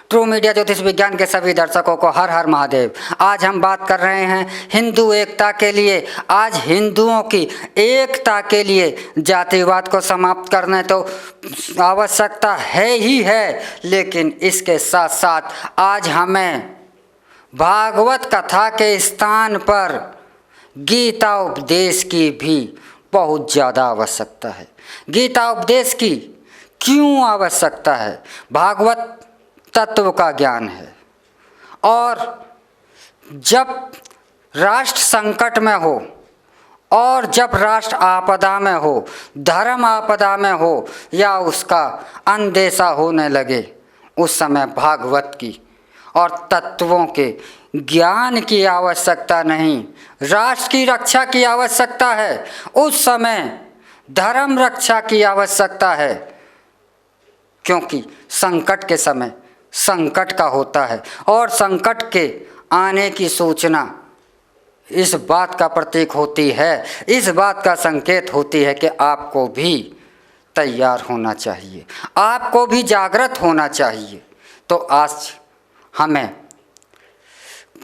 True media ज्योतिष विज्ञान के सभी दर्शकों को हर हर महादेव। आज हम बात कर रहे हैं हिंदू एकता के लिए। आज हिंदुओं की एकता के लिए जातिवाद को समाप्त करने तो आवश्यकता है ही है, लेकिन इसके साथ साथ आज हमें भागवत कथा के स्थान पर गीता उपदेश की भी बहुत ज़्यादा आवश्यकता है। गीता उपदेश की क्यों आवश्यकता है? भागवत तत्व का ज्ञान है, और जब राष्ट्र संकट में हो और जब राष्ट्र आपदा में हो, धर्म आपदा में हो या उसका अनदेखा होने लगे, उस समय भागवत की और तत्वों के ज्ञान की आवश्यकता नहीं, राष्ट्र की रक्षा की आवश्यकता है। उस समय धर्म रक्षा की आवश्यकता है, क्योंकि संकट के समय संकट का होता है और संकट के आने की सूचना इस बात का प्रतीक होती है, इस बात का संकेत होती है कि आपको भी तैयार होना चाहिए, आपको भी जागृत होना चाहिए। तो आज हमें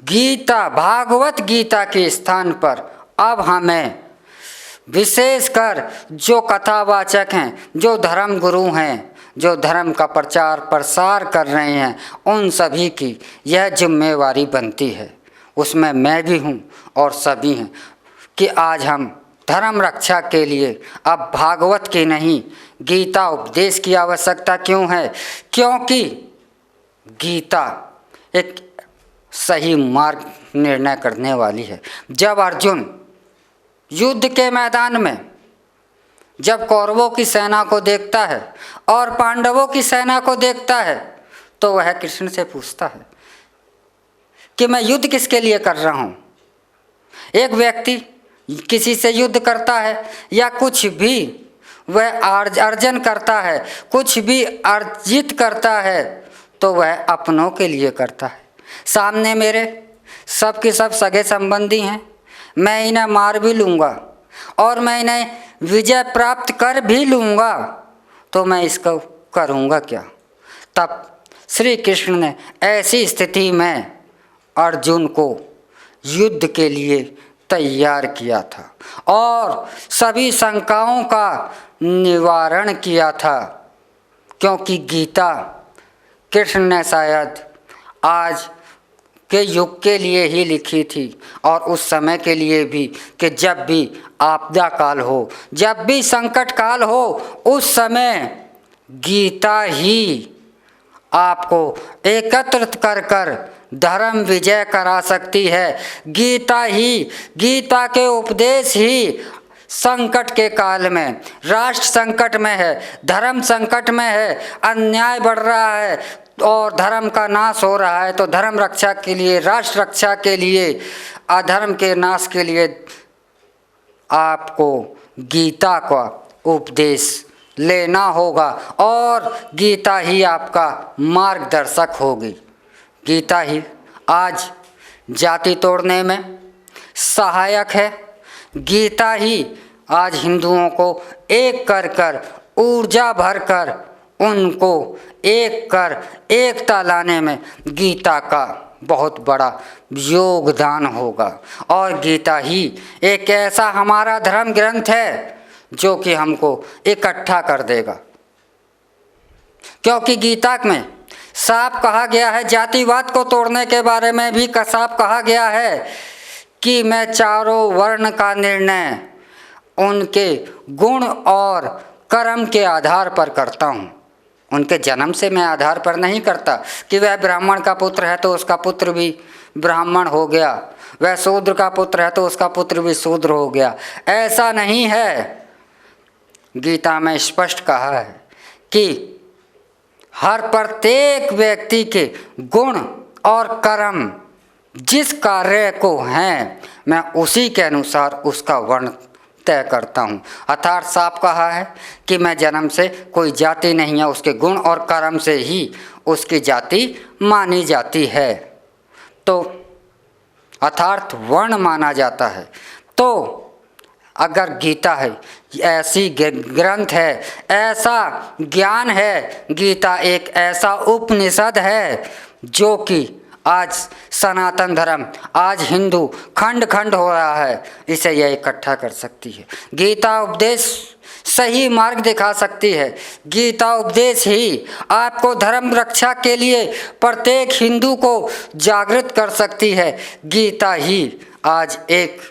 गीता, भागवत गीता के स्थान पर अब हमें विशेषकर जो कथावाचक हैं, जो धर्म गुरु हैं, जो धर्म का प्रचार प्रसार कर रहे हैं, उन सभी की यह जिम्मेवारी बनती है, उसमें मैं भी हूँ और सभी हैं, कि आज हम धर्म रक्षा के लिए अब भागवत की नहीं, गीता उपदेश की आवश्यकता क्यों है? क्योंकि गीता एक सही मार्ग निर्णय करने वाली है। जब अर्जुन युद्ध के मैदान में जब कौरवों की सेना को देखता है और पांडवों की सेना को देखता है, तो वह कृष्ण से पूछता है कि मैं युद्ध किसके लिए कर रहा हूँ। एक व्यक्ति किसी से युद्ध करता है या कुछ भी वह अर्जन करता है, कुछ भी अर्जित करता है, तो वह अपनों के लिए करता है। सामने मेरे सब के सब सगे संबंधी हैं, मैं इन्हें मार भी लूँगा और मैं इन्हें विजय प्राप्त कर भी लूँगा, तो मैं इसको करूँगा क्या? तब श्री कृष्ण ने ऐसी स्थिति में अर्जुन को युद्ध के लिए तैयार किया था और सभी शंकाओं का निवारण किया था, क्योंकि गीता कृष्ण ने शायद आज के युग के लिए ही लिखी थी और उस समय के लिए भी, कि जब भी आपदा काल हो, जब भी संकट काल हो, उस समय गीता ही आपको एकत्रित कर कर धर्म विजय करा सकती है। गीता ही, गीता के उपदेश ही संकट के काल में, राष्ट्र संकट में है, धर्म संकट में है, अन्याय बढ़ रहा है और धर्म का नाश हो रहा है, तो धर्म रक्षा के लिए, राष्ट्र रक्षा के लिए, अधर्म के नाश के लिए आपको गीता का उपदेश लेना होगा और गीता ही आपका मार्गदर्शक होगी। गीता ही आज जाति तोड़ने में सहायक है। गीता ही आज हिंदुओं को एक कर कर, ऊर्जा भर कर उनको एक कर एकता लाने में गीता का बहुत बड़ा योगदान होगा। और गीता ही एक ऐसा हमारा धर्म ग्रंथ है जो कि हमको इकट्ठा कर देगा, क्योंकि गीता में साफ कहा गया है, जातिवाद को तोड़ने के बारे में भी साफ कहा गया है कि मैं चारों वर्ण का निर्णय उनके गुण और कर्म के आधार पर करता हूँ। उनके जन्म से मैं आधार पर नहीं करता कि वह ब्राह्मण का पुत्र है तो उसका पुत्र भी ब्राह्मण हो गया, वह शूद्र का पुत्र है तो उसका पुत्र भी शूद्र हो गया। ऐसा नहीं है। गीता में स्पष्ट कहा है कि हर प्रत्येक व्यक्ति के गुण और कर्म जिस कार्य को हैं, मैं उसी के अनुसार उसका वर्ण तय करता हूँ। अर्थात साफ कहा है कि मैं जन्म से कोई जाति नहीं है, उसके गुण और कर्म से ही उसकी जाति मानी जाती है, तो अर्थात वर्ण माना जाता है। तो अगर गीता है, ऐसी ग्रंथ है, ऐसा ज्ञान है, गीता एक ऐसा उपनिषद है जो कि आज सनातन धर्म, आज हिंदू खंड खंड हो रहा है, इसे यह इकट्ठा कर सकती है। गीता उपदेश सही मार्ग दिखा सकती है। गीता उपदेश ही आपको धर्म रक्षा के लिए प्रत्येक हिंदू को जागृत कर सकती है। गीता ही आज एक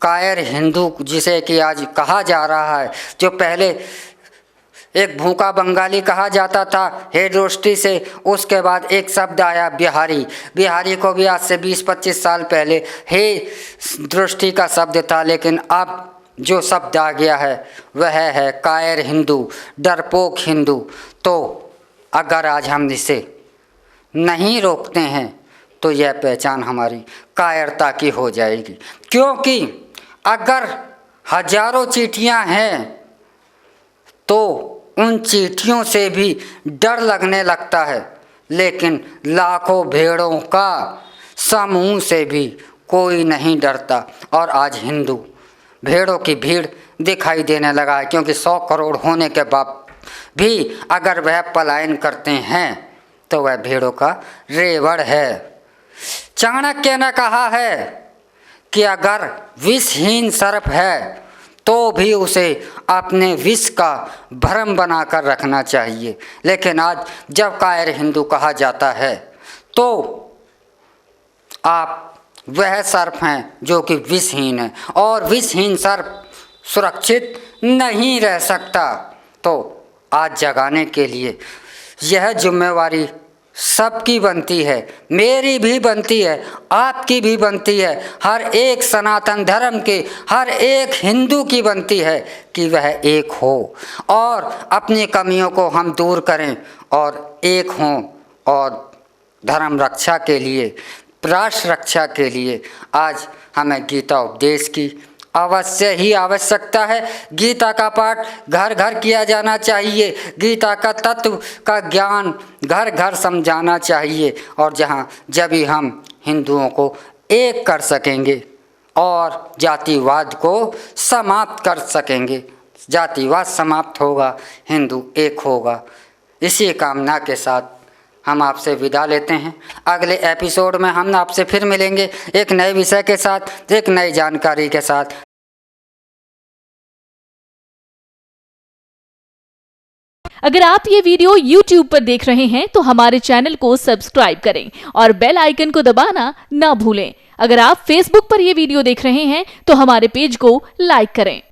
कायर हिंदू, जिसे कि आज कहा जा रहा है, जो पहले एक भूखा बंगाली कहा जाता था हे दृष्टि से, उसके बाद एक शब्द आया बिहारी। बिहारी को भी आज से 20-25 साल पहले हे दृष्टि का शब्द था, लेकिन अब जो शब्द आ गया है वह है कायर हिंदू, डरपोक हिंदू। तो अगर आज हम इसे नहीं रोकते हैं तो यह पहचान हमारी कायरता की हो जाएगी। क्योंकि अगर हजारों चींटियां हैं तो उन चींटियों से भी डर लगने लगता है, लेकिन लाखों भेड़ों का समूह से भी कोई नहीं डरता। और आज हिंदू भेड़ों की भीड़ दिखाई देने लगा है, क्योंकि 100 करोड़ होने के बाद भी अगर वह पलायन करते हैं तो वह भेड़ों का रेवड़ है। चाणक्य ने कहा है कि अगर विषहीन सर्प है तो भी उसे अपने विष का भ्रम बनाकर रखना चाहिए। लेकिन आज जब कायर हिंदू कहा जाता है तो आप वह सर्प हैं जो कि विषहीन है, और विषहीन सर्प सुरक्षित नहीं रह सकता। तो आज जगाने के लिए यह जिम्मेवारी सबकी बनती है, मेरी भी बनती है, आपकी भी बनती है, हर एक सनातन धर्म के हर एक हिंदू की बनती है कि वह एक हो और अपनी कमियों को हम दूर करें और एक हों, और धर्म रक्षा के लिए, राष्ट्र रक्षा के लिए आज हमें गीता उपदेश की अवश्य ही आवश्यकता है। गीता का पाठ घर घर किया जाना चाहिए, गीता का तत्व का ज्ञान घर घर समझाना चाहिए, और जब ही हम हिंदुओं को एक कर सकेंगे और जातिवाद को समाप्त कर सकेंगे, जातिवाद समाप्त होगा, हिंदू एक होगा। इसी कामना के साथ हम आपसे विदा लेते हैं। अगले एपिसोड में हम आपसे फिर मिलेंगे एक नए विषय के साथ, एक नई जानकारी के साथ। अगर आप ये वीडियो YouTube पर देख रहे हैं तो हमारे चैनल को सब्सक्राइब करें और बेल आइकन को दबाना ना भूलें। अगर आप Facebook पर ये वीडियो देख रहे हैं तो हमारे पेज को लाइक करें।